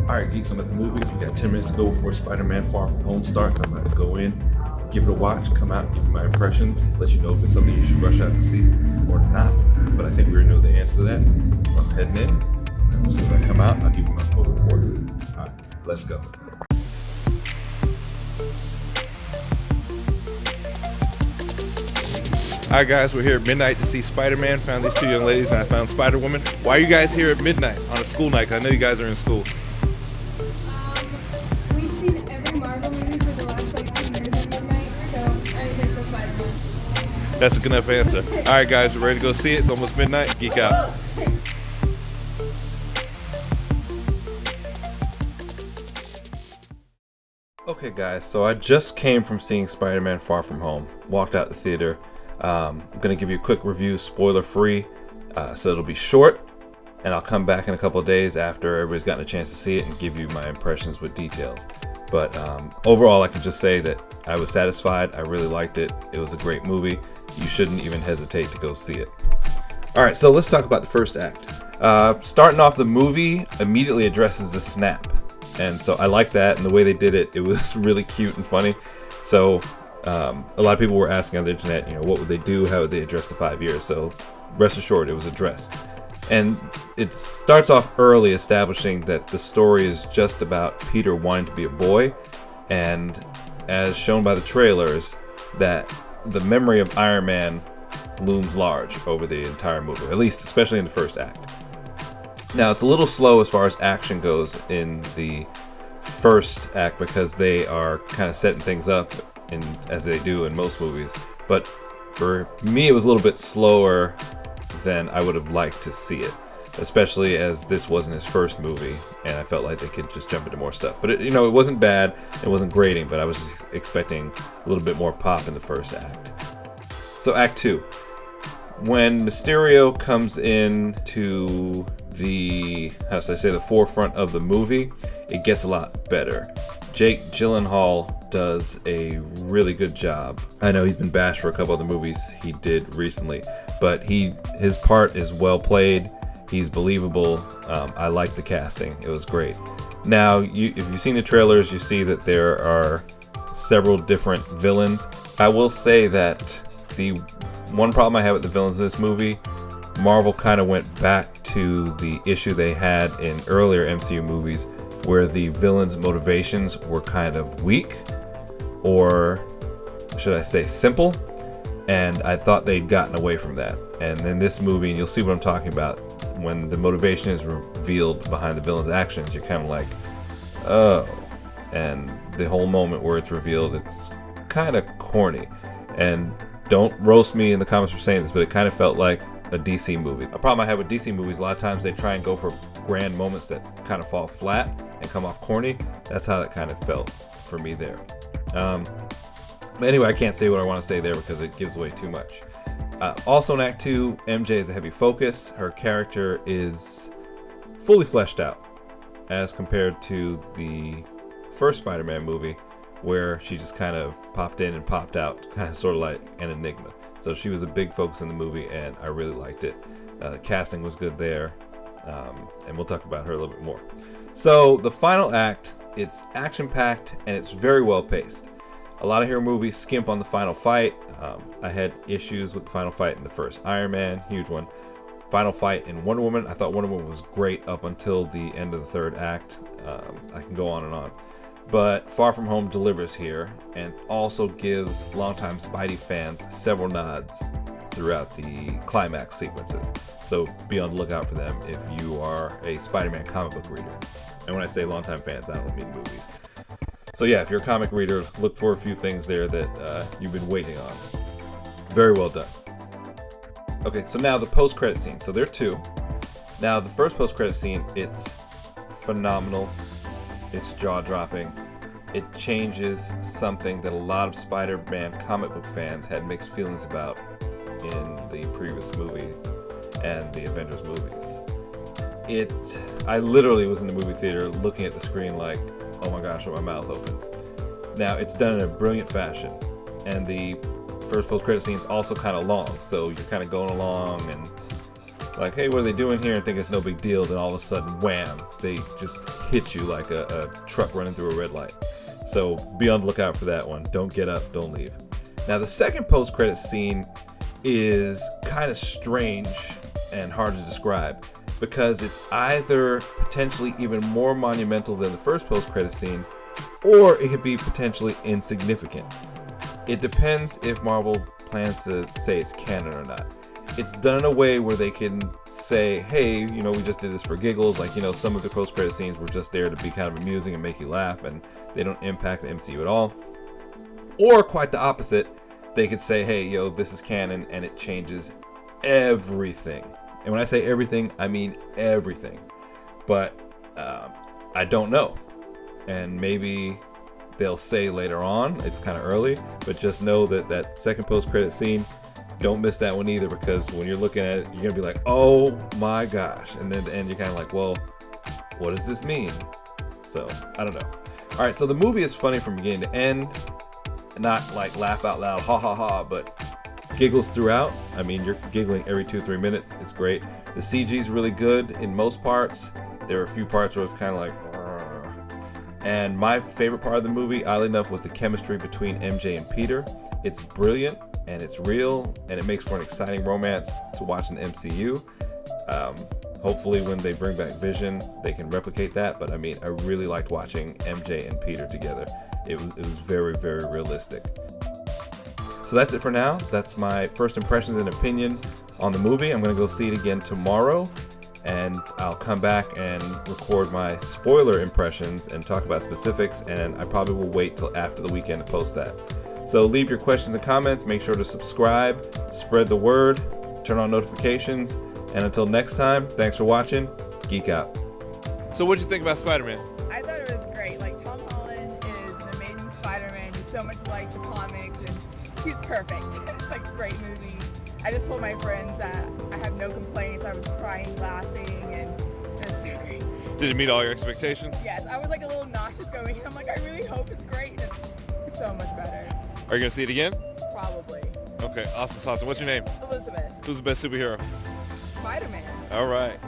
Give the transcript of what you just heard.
Alright, geeks, I'm at the movies. We got 10 minutes to go before Spider-Man Far From Home starts. I'm about to go in, give it a watch, come out, give you my impressions, let you know if it's something you should rush out to see or not. But I think we already know the answer to that. So I'm heading in. As soon as I come out, I'll give you my full report. Alright, let's go. Alright guys, we're here at midnight to see Spider-Man. Found these two young ladies and I found Spider-Woman. Why are you guys here at midnight on a school night? 'Cause I know you guys are in school. We've seen every Marvel movie for the last 2 years at midnight, so I think for Spider-Man. That's a good enough answer. Alright guys, we're ready to go see it. It's almost midnight. Geek out. Okay guys, so I just came from seeing Spider-Man Far From Home. Walked out the theater. I'm going to give you a quick review, spoiler free, so it'll be short, and I'll come back in a couple of days after everybody's gotten a chance to see it and give you my impressions with details. But overall, I can just say that I was satisfied. I really liked it. It was a great movie. You shouldn't even hesitate to go see it. Alright, so let's talk about the first act. Starting off, the movie immediately addresses the snap. And so I like that, and the way they did it, it was really cute and funny. So a lot of people were asking on the internet, what would they do? How would they address the 5 years? So rest assured, it was addressed. And it starts off early establishing that the story is just about Peter wanting to be a boy, and as shown by the trailers, that the memory of Iron Man looms large over the entire movie, at least especially in the first act. Now, it's a little slow as far as action goes in the first act because they are kind of setting things up as they do in most movies. But for me, it was a little bit slower than I would have liked to see it, especially as this wasn't his first movie, and I felt like they could just jump into more stuff. But it wasn't bad, it wasn't grating, but I was just expecting a little bit more pop in the first act. So Act 2. When Mysterio comes in to the forefront of the movie, it gets a lot better. Jake Gyllenhaal does a really good job. I know he's been bashed for a couple of the movies he did recently, but his part is well played. He's believable. I like the casting. It was great. Now, if you've seen the trailers, you see that there are several different villains. I will say that the one problem I have with the villains in this movie, Marvel kind of went back to the issue they had in earlier MCU movies where the villains' motivations were kind of weak, or should I say simple, and I thought they'd gotten away from that. And in this movie, and you'll see what I'm talking about, when the motivation is revealed behind the villain's actions, you're kind of like, oh. And the whole moment where it's revealed, it's kind of corny. And don't roast me in the comments for saying this, but it kind of felt like a DC movie. A problem I have with DC movies, a lot of times they try and go for grand moments that kind of fall flat and come off corny. That's how it kind of felt for me there. But anyway, I can't say what I want to say there because it gives away too much. Also in Act 2, MJ is a heavy focus. Her character is fully fleshed out as compared to the first Spider-Man movie, where she just kind of popped in and popped out, kind of sort of like an enigma. So she was a big focus in the movie, and I really liked it. The casting was good there, and we'll talk about her a little bit more. So the final act, it's action-packed, and it's very well-paced. A lot of hero movies skimp on the final fight. I had issues with the final fight in the first Iron Man, huge one. Final fight in Wonder Woman, I thought Wonder Woman was great up until the end of the third act. I can go on and on. But Far From Home delivers here, and also gives longtime Spidey fans several nods throughout the climax sequences. So be on the lookout for them if you are a Spider-Man comic book reader. And when I say longtime fans, I don't mean movies. So yeah, if you're a comic reader, look for a few things there that you've been waiting on. Very well done. Okay, so now the post-credit scene. So there are two. Now the first post-credit scene, it's phenomenal. It's jaw-dropping. It changes something that a lot of Spider-Man comic book fans had mixed feelings about in the previous movie and the Avengers movies. I literally was in the movie theater looking at the screen like, oh my gosh, with my mouth open. Now, it's done in a brilliant fashion, and the first post-credit scene is also kind of long, so you're kind of going along, and like, hey, what are they doing here? And think it's no big deal. Then all of a sudden, wham, they just hit you like a truck running through a red light. So be on the lookout for that one. Don't get up, don't leave. Now the second post-credit scene is kind of strange and hard to describe because it's either potentially even more monumental than the first post-credit scene, or it could be potentially insignificant. It depends if Marvel plans to say it's canon or not. It's done in a way where they can say, hey, you know, we just did this for giggles. Like, you know, some of the post-credit scenes were just there to be kind of amusing and make you laugh, and they don't impact the MCU at all. Or quite the opposite, they could say, hey, yo, this is canon, and it changes everything. And when I say everything, I mean everything. But I don't know. And maybe they'll say later on, it's kind of early, but just know that that second post-credit scene, don't miss that one either, because when you're looking at it, you're going to be like, oh my gosh. And then at the end, you're kind of like, well, what does this mean? So, I don't know. All right, so the movie is funny from beginning to end. Not like laugh out loud, ha ha ha, but giggles throughout. I mean, you're giggling every 2-3 minutes. It's great. The CG is really good in most parts. There are a few parts where it's kind of like, "Argh." And my favorite part of the movie, oddly enough, was the chemistry between MJ and Peter. It's brilliant and it's real, and it makes for an exciting romance to watch in the MCU. Hopefully when they bring back Vision, they can replicate that. But I mean, I really liked watching MJ and Peter together. It was very, very realistic. So that's it for now. That's my first impressions and opinion on the movie. I'm going to go see it again tomorrow, and I'll come back and record my spoiler impressions and talk about specifics, and I probably will wait till after the weekend to post that. So leave your questions and comments. Make sure to subscribe, spread the word, turn on notifications, and until next time, thanks for watching. Geek out. So what'd you think about Spider-Man? I thought it was great. Like, Tom Holland is an amazing Spider-Man. He's so much like the comics, and he's perfect. It's like a great movie. I just told my friends that I have no complaints. I was crying, laughing, and it was so great. Did it meet all your expectations? Yes, I was like a little nauseous going in. I'm like, I really hope it's great. And it's so much better. Are you gonna see it again? Probably. Okay, awesome sauce. And what's your name? Elizabeth. Who's the best superhero? Spider-Man. All right.